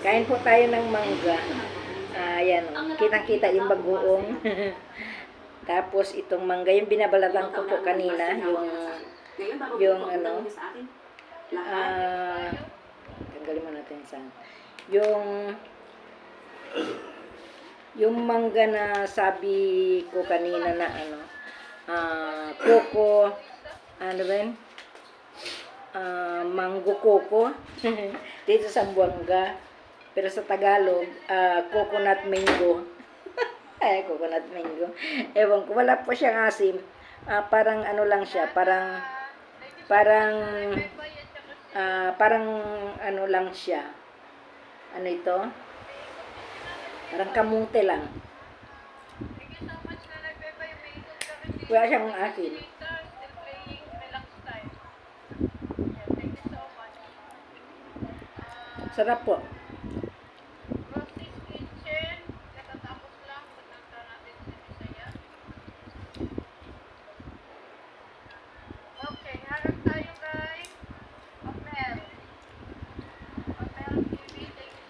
Kain po tayo ng mangga. Ayan, kitang-kita yung bagoong. Tapos itong mangga, yung binabalatan ko po kanina, yung ano, tanggalin mo natin saan. Yung mangga na sabi ko kanina na ano, coco, ano ba yun? Mango coco dito sa Buanga, pero sa Tagalog coconut mango. Coconut mango, ewan ko, wala po siyang asim. Parang ano lang siya, parang ano lang siya, ano ito, parang kamote lang, wala siyang asin. Sarap po.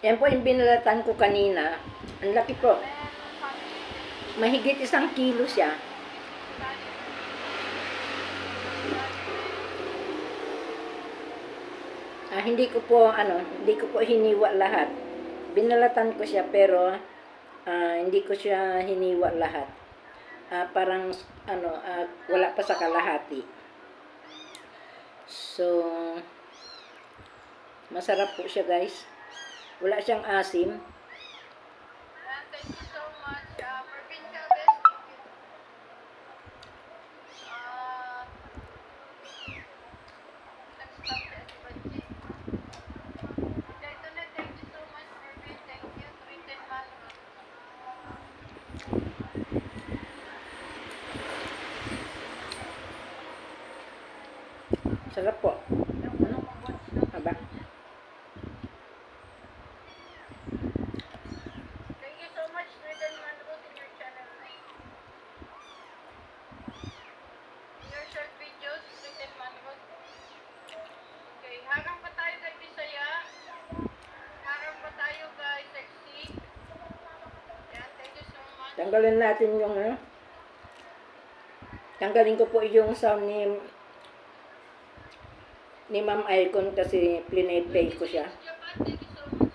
Yan po yung binalatan ko kanina. Ang laki po. Mahigit 1 kilo siya. Hindi ko po hiniwa lahat. Binalatan ko siya pero hindi ko siya hiniwa lahat. Parang wala pa sa kalahati. So masarap po siya, guys. Wala siyang asim. Thank you so much. Marvin ka, let's stop the everybody. Ito na, thank you so much, Marvin. Thank you. 310 Mango. Sarap po. Aba. Thank you so much, 310 Mango, in your channel. In your short videos, 310 Mango. Okay, harang pa tayo kay Bisaya. Harang pa tayo kay Sexy. Yan, thank you so much. Tanggalin natin yung tanggalin ko po yung sound ni Ma'am Icon kasi play ko siya. Japan, thank you so much.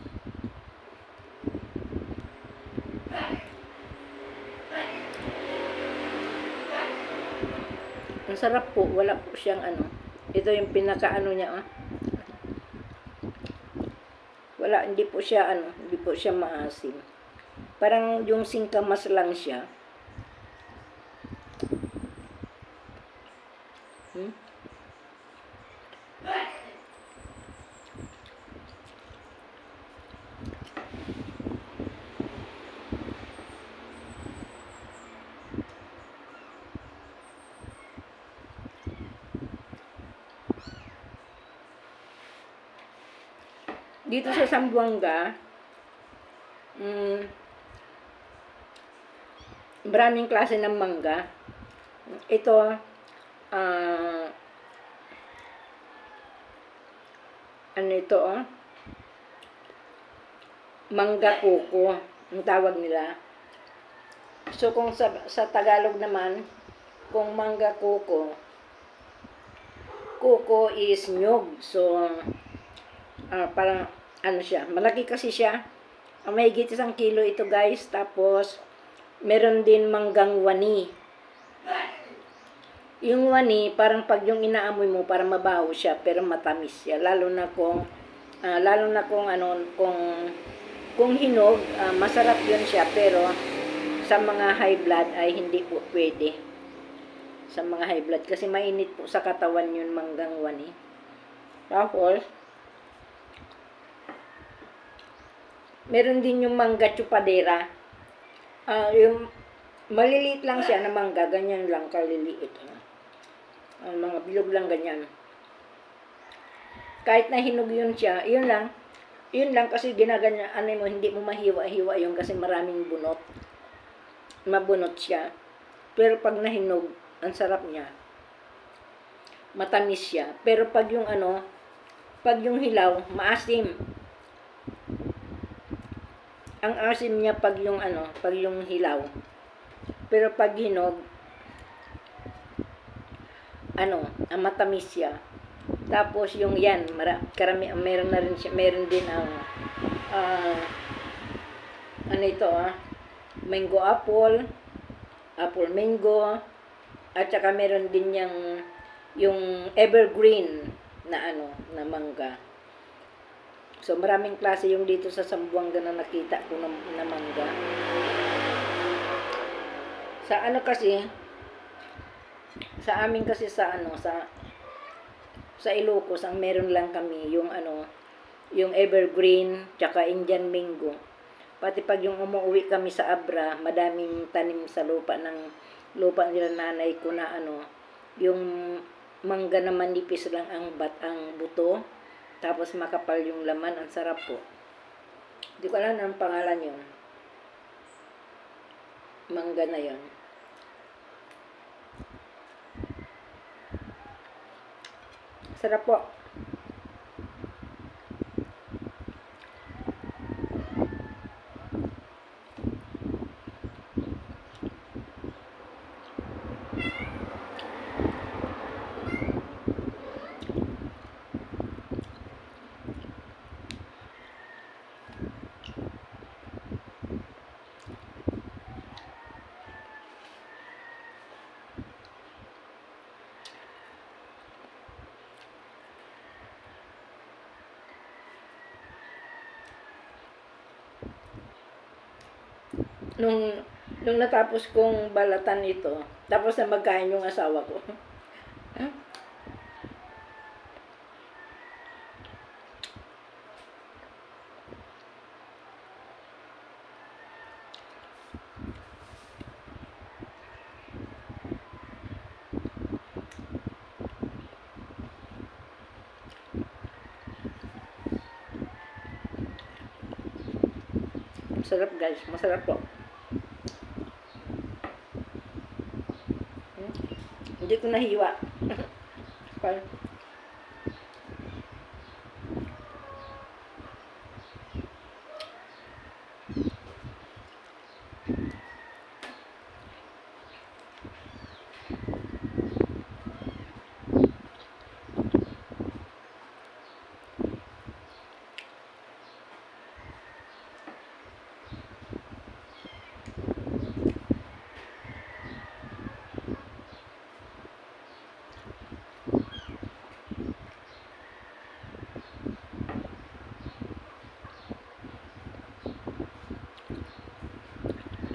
Ang sarap po, wala po siyang ito yung pinaka niya, wala, hindi po siya maasim. Parang yung singkamas lang siya. Dito sa Zamboanga, maraming klase ng mangga. Ito, ano ito, mangga kuko, ang tawag nila. So, kung sa Tagalog naman, kung mangga kuko, kuko is nyog. So, parang, siya, malaki kasi siya. Mahigit 1 kilo ito, guys. Tapos, meron din manggang wani. Yung wani, parang pag yung inaamoy mo, parang mabaho siya, pero matamis siya. Lalo na kung kung hinog, masarap yun siya, pero sa mga high blood ay hindi po pwede. Sa mga high blood, kasi mainit po sa katawan yun, manggang wani. Tapos, meron din yung mangga chupadera. Yung maliliit lang siya na mangga, ganyan lang kaliliit. Mga bilog lang ganyan. Kahit na hinog yun siya, yun lang kasi ginaganyan, hindi mo mahiwa-hiwa yun kasi maraming bunot. Mabunot siya. Pero pag nahinog, ang sarap niya. Matamis siya. Pero pag yung hilaw, maasim. ang asim niya pag yung pag yung hilaw. Pero pag hinog, ang matamis siya. Tapos yung yan, meron na rin siya, meron din ang mango apple, apple mango, at saka meron din yung evergreen na mangga. So maraming klase yung dito sa Zamboanga na nakita ko na mangga. Sa amin kasi sa Ilocos, ang meron lang kami yung evergreen, tsaka Indian mango. Pati pag yung umuwi kami sa Abra, madaming tanim sa lupa nila nanay ko na yung mangga na manipis lang ang buto, tapos makapal yung laman, ang sarap po. Hindi ko alam ang pangalan yun. Mangga na yun. Sarap po. Nung natapos kong balatan ito, tapos na magkain yung asawa ko. Masarap guys, masarap po. Hindi ko nahiwa.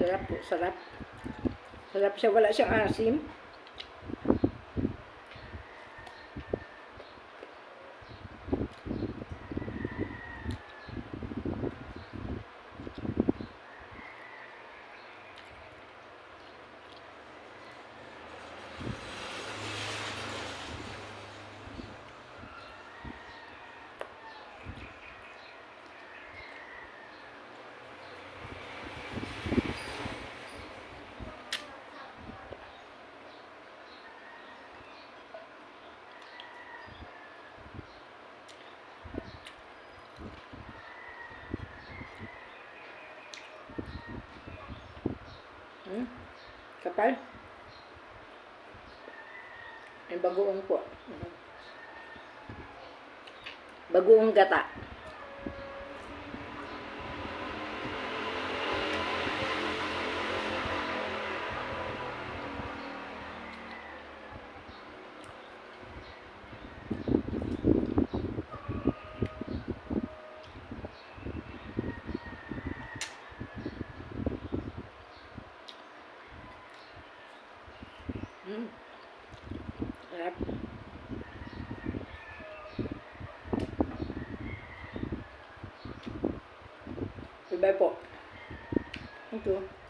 Sarap po, sarap. Sarap siya, wala siyang asim. Kapal. May bagoong po. Bagoong gata. Sarap. Bye po. Thank you.